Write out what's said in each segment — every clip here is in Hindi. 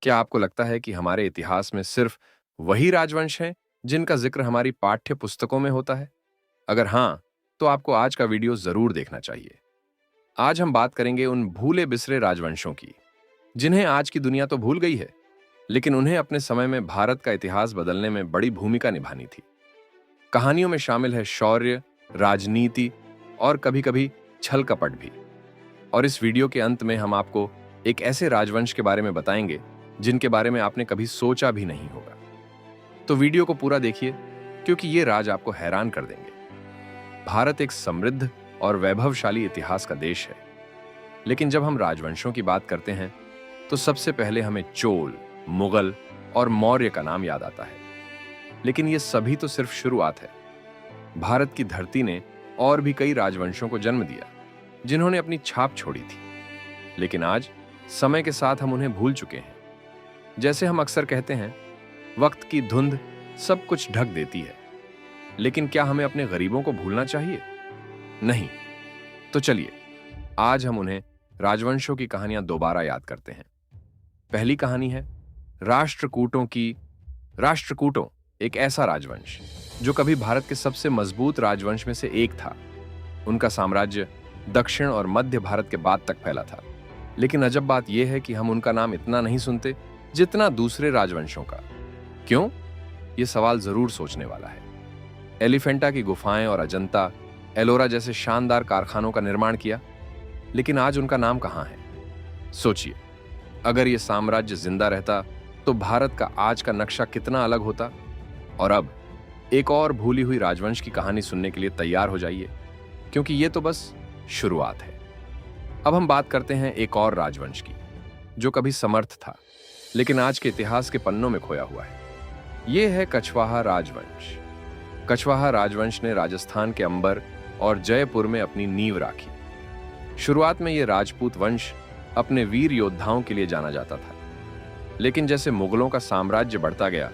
क्या आपको लगता है कि हमारे इतिहास में सिर्फ वही राजवंश हैं जिनका जिक्र हमारी पाठ्य पुस्तकों में होता है? अगर हाँ, तो आपको आज का वीडियो जरूर देखना चाहिए। आज हम बात करेंगे उन भूले बिसरे राजवंशों की, जिन्हें आज की दुनिया तो भूल गई है, लेकिन उन्हें अपने समय में भारत का इतिहास बदलने में बड़ी भूमिका निभानी थी। कहानियों में शामिल है शौर्य, राजनीति और कभी-कभी छल कपट भी। और इस वीडियो के अंत में हम आपको एक ऐसे राजवंश के बारे में बताएंगे जिनके बारे में आपने कभी सोचा भी नहीं होगा। तो वीडियो को पूरा देखिए, क्योंकि ये राज आपको हैरान कर देंगे। भारत एक समृद्ध और वैभवशाली इतिहास का देश है, लेकिन जब हम राजवंशों की बात करते हैं तो सबसे पहले हमें चोल, मुगल और मौर्य का नाम याद आता है। लेकिन ये सभी तो सिर्फ शुरुआत है। भारत की धरती ने और भी कई राजवंशों को जन्म दिया, जिन्होंने अपनी छाप छोड़ी थी, लेकिन आज समय के साथ हम उन्हें भूल चुके हैं। जैसे हम अक्सर कहते हैं, वक्त की धुंध सब कुछ ढक देती है, लेकिन क्या हमें अपने गरीबों को भूलना चाहिए? नहीं। तो चलिए आज हम उन्हें राजवंशों की कहानियां दोबारा याद करते हैं। पहली कहानी है राष्ट्रकूटों की। राष्ट्रकूटों एक ऐसा राजवंश जो कभी भारत के सबसे मजबूत राजवंश में से एक था। उनका साम्राज्य दक्षिण और मध्य भारत के बाद तक फैला था। लेकिन अजब बात यह है कि हम उनका नाम इतना नहीं सुनते जितना दूसरे राजवंशों का। क्यों? यह सवाल जरूर सोचने वाला है। एलिफेंटा की गुफाएं और अजंता, एलोरा जैसे शानदार कारखानों का निर्माण किया, लेकिन आज उनका नाम कहां है? सोचिए, अगर यह साम्राज्य जिंदा रहता तो भारत का आज का नक्शा कितना अलग होता। और अब एक और भूली हुई राजवंश की कहानी सुनने के लिए तैयार हो जाइए, क्योंकि यह तो बस शुरुआत है। अब हम बात करते हैं एक और राजवंश की, जो कभी समर्थ था, लेकिन आज के इतिहास के पन्नों में खोया हुआ है। यह है कछवाहा राजवंश। कछवाहा राजवंश ने राजस्थान के अंबर और जयपुर में अपनी नींव राखी। शुरुआत में यह राजपूत वंश अपने वीर योद्धाओं के लिए जाना जाता था, लेकिन जैसे मुगलों का साम्राज्य बढ़ता गया,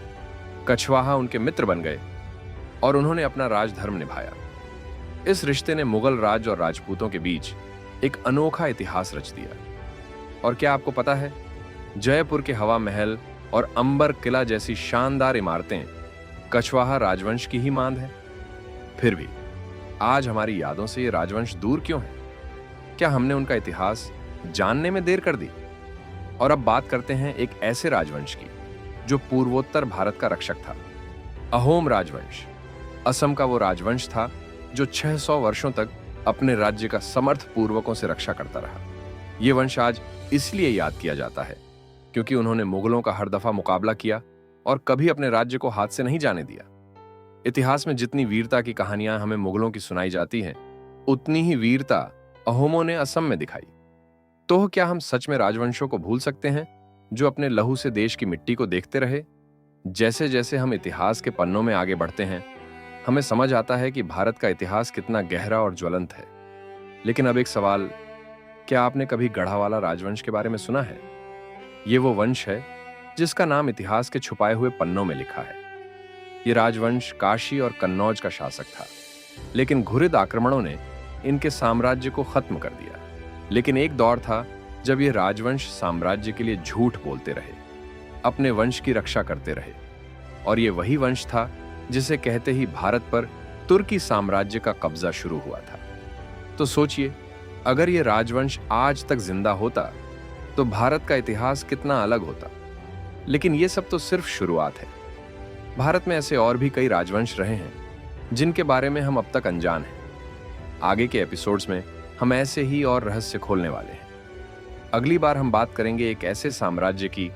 कछवाहा उनके मित्र बन गए और उन्होंने अपना राजधर्म निभाया। इस रिश्ते ने मुगल राज और राजपूतों के बीच एक अनोखा इतिहास रच दिया। और क्या आपको पता है, जयपुर के हवा महल और अंबर किला जैसी शानदार इमारतें कछवाहा राजवंश की ही मांद है। फिर भी आज हमारी यादों से ये राजवंश दूर क्यों है? क्या हमने उनका इतिहास जानने में देर कर दी? और अब बात करते हैं एक ऐसे राजवंश की जो पूर्वोत्तर भारत का रक्षक था। अहोम राजवंश। असम का वो राजवंश था जो 600 वर्षों तक अपने राज्य का समर्थ पूर्वकों से रक्षा करता रहा। यह वंश आज इसलिए याद किया जाता है क्योंकि उन्होंने मुगलों का हर दफा मुकाबला किया और कभी अपने राज्य को हाथ से नहीं जाने दिया। इतिहास में जितनी वीरता की कहानियां हमें मुगलों की सुनाई जाती हैं, उतनी ही वीरता अहोमों ने असम में दिखाई। तो क्या हम सच में राजवंशों को भूल सकते हैं जो अपने लहू से देश की मिट्टी को देखते रहे? जैसे जैसे हम इतिहास के पन्नों में आगे बढ़ते हैं, हमें समझ आता है कि भारत का इतिहास कितना गहरा और ज्वलंत है। लेकिन अब एक सवाल, क्या आपने कभी गढ़वाला राजवंश के बारे में सुना है? ये वो वंश है जिसका नाम इतिहास के छुपाए हुए पन्नों में लिखा है। ये राजवंश काशी और कन्नौज का शासक था, लेकिन घुरिद आक्रमणों ने इनके साम्राज्य को खत्म कर दिया। लेकिन एक दौर था जब ये राजवंश साम्राज्य के लिए झूठ बोलते रहे, अपने वंश की रक्षा करते रहे। और ये वही वंश था जिसे कहते ही भारत पर तुर्की साम्राज्य का कब्जा शुरू हुआ था। तो सोचिए, अगर ये राजवंश आज तक जिंदा होता तो भारत का इतिहास कितना अलग होता। लेकिन ये सब तो सिर्फ शुरुआत है। भारत में ऐसे और भी कई राजवंश रहे हैं जिनके बारे में हम अब तक अनजान हैं। आगे के एपिसोड्स में हम ऐसे ही और रहस्य खोलने वाले हैं। अगली बार हम बात करेंगे एक ऐसे साम्राज्य की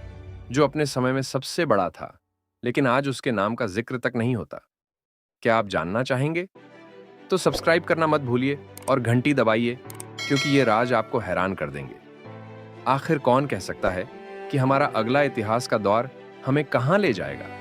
जो अपने समय में सबसे बड़ा था, लेकिन आज उसके नाम का जिक्र तक नहीं होता। क्या आप जानना चाहेंगे? तो सब्सक्राइब करना मत भूलिए और घंटी दबाइए, क्योंकि ये राज आपको हैरान कर देंगे। आखिर कौन कह सकता है कि हमारा अगला इतिहास का दौर हमें कहां ले जाएगा?